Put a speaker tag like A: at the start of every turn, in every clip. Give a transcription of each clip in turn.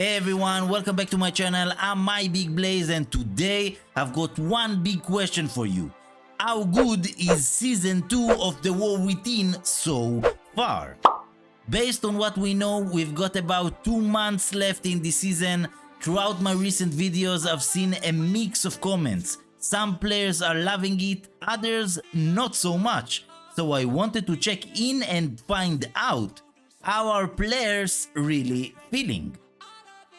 A: Hey everyone, welcome back to my channel. I'm My Big Blaze and today I've got one big question for you. How good is Season 2 of the War Within so far? Based on what we know, we've got about 2 months left in the season. Throughout my recent videos, I've seen a mix of comments. Some players are loving it, others not so much. So I wanted to check in and find out how are players really feeling.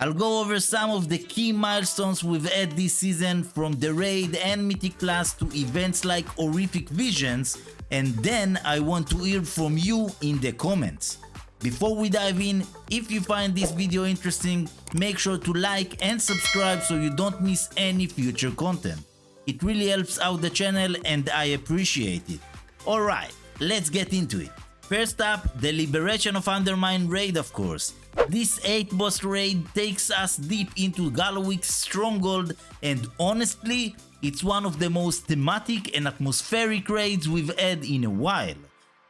A: I'll go over some of the key milestones we've had this season, from the raid and Mythic class to events like Horrific Visions, and then I want to hear from you in the comments. Before we dive in, if you find this video interesting, make sure to like and subscribe so you don't miss any future content. It really helps out the channel and I appreciate it. Alright, let's get into it. First up, the Liberation of Undermine raid, of course. This 8-boss raid takes us deep into Gallowix's stronghold, and honestly, it's one of the most thematic and atmospheric raids we've had in a while.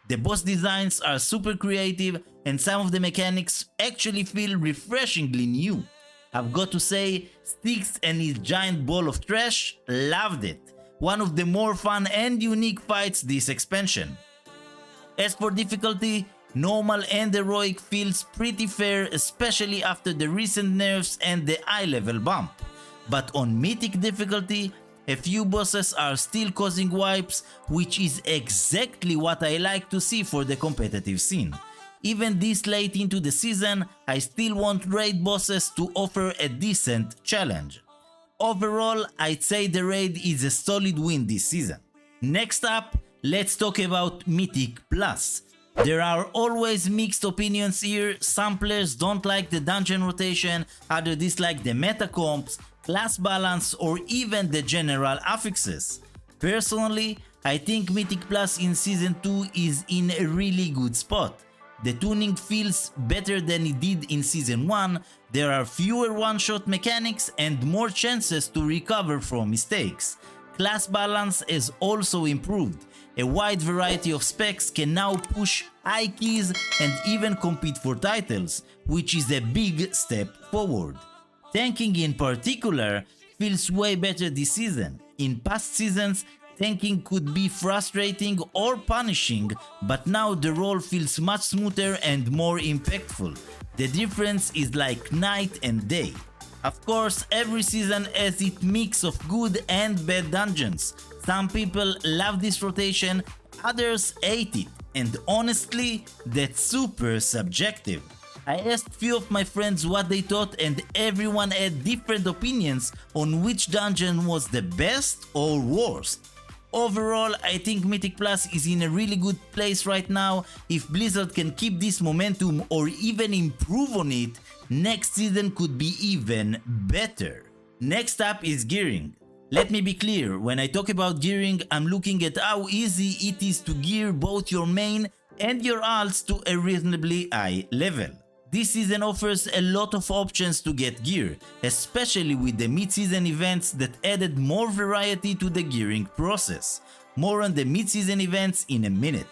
A: The boss designs are super creative and some of the mechanics actually feel refreshingly new. I've got to say, Styx and his giant ball of trash, loved it. One of the more fun and unique fights this expansion. As for difficulty, normal and heroic feels pretty fair, especially after the recent nerfs and the eye level bump. But on Mythic difficulty, a few bosses are still causing wipes, which is exactly what I like to see for the competitive scene. Even this late into the season, I still want raid bosses to offer a decent challenge. Overall, I'd say the raid is a solid win this season. Next up, let's talk about Mythic Plus. There are always mixed opinions here. Some players don't like the dungeon rotation, others dislike the meta comps, class balance, or even the general affixes. Personally, I think Mythic Plus in Season 2 is in a really good spot. The tuning feels better than it did in Season 1, there are fewer one-shot mechanics and more chances to recover from mistakes. Class balance has also improved. A wide variety of specs can now push high keys and even compete for titles, which is a big step forward. Tanking in particular feels way better this season. In past seasons, tanking could be frustrating or punishing, but now the role feels much smoother and more impactful. The difference is like night and day. Of course, every season has its mix of good and bad dungeons. Some people love this rotation, others hate it, and honestly, that's super subjective. I asked few of my friends what they thought and everyone had different opinions on which dungeon was the best or worst. Overall, I think Mythic Plus is in a really good place right now. If Blizzard can keep this momentum or even improve on it, next season could be even better. Next up is gearing. Let me be clear, when I talk about gearing, I'm looking at how easy it is to gear both your main and your alts to a reasonably high level. This season offers a lot of options to get gear, especially with the mid-season events that added more variety to the gearing process. More on the mid-season events in a minute.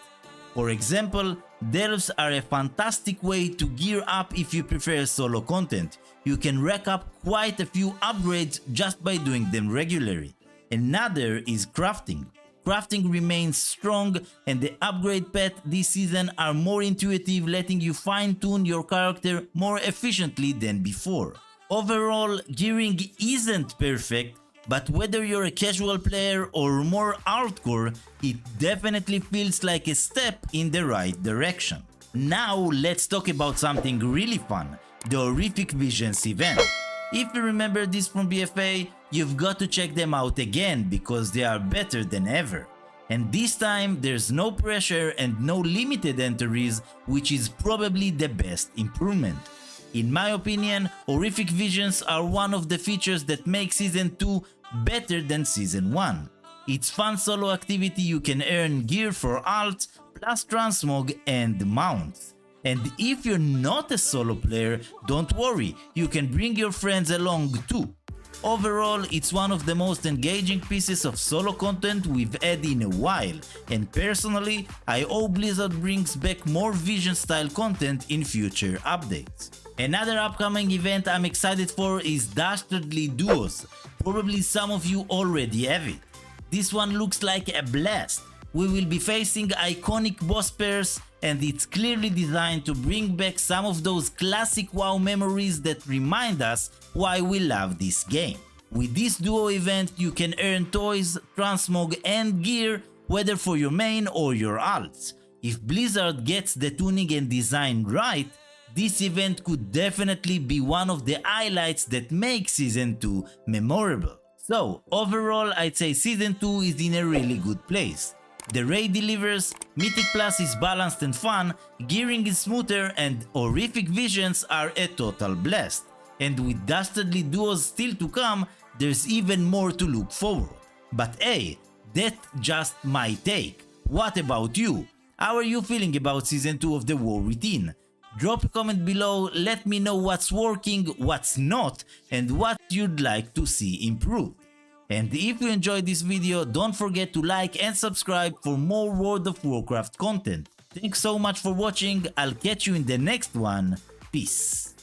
A: For example, delves are a fantastic way to gear up if you prefer solo content. You can rack up quite a few upgrades just by doing them regularly. Another is crafting. Crafting remains strong and the upgrade paths this season are more intuitive, letting you fine-tune your character more efficiently than before. Overall, gearing isn't perfect, but whether you're a casual player or more hardcore, it definitely feels like a step in the right direction. Now let's talk about something really fun, the Horrific Visions event. If you remember this from BFA, you've got to check them out again because they are better than ever. And this time there's no pressure and no limited entries, which is probably the best improvement. In my opinion, Horrific Visions are one of the features that make Season 2 better than Season 1. It's fun solo activity you can earn gear for alts, plus transmog and mounts. And if you're not a solo player, don't worry, you can bring your friends along too. Overall, it's one of the most engaging pieces of solo content we've had in a while, and personally, I hope Blizzard brings back more Vision style content in future updates. Another upcoming event I'm excited for is Dastardly Duos. Probably some of you already have it. This one looks like a blast. We will be facing iconic boss pairs, and it's clearly designed to bring back some of those classic WoW memories that remind us why we love this game. With this duo event you can earn toys, transmog and gear, whether for your main or your alts. If Blizzard gets the tuning and design right, this event could definitely be one of the highlights that make Season 2 memorable. So overall, I'd say Season 2 is in a really good place. The raid delivers, Mythic Plus is balanced and fun, gearing is smoother, and horrific visions are a total blast. And with Dastardly Duos still to come, there's even more to look forward. But hey, that's just my take. What about you? How are you feeling about Season 2 of the WoW routine? Drop a comment below, let me know what's working, what's not, and what you'd like to see improved. And if you enjoyed this video, don't forget to like and subscribe for more World of Warcraft content. Thanks so much for watching, I'll catch you in the next one, peace.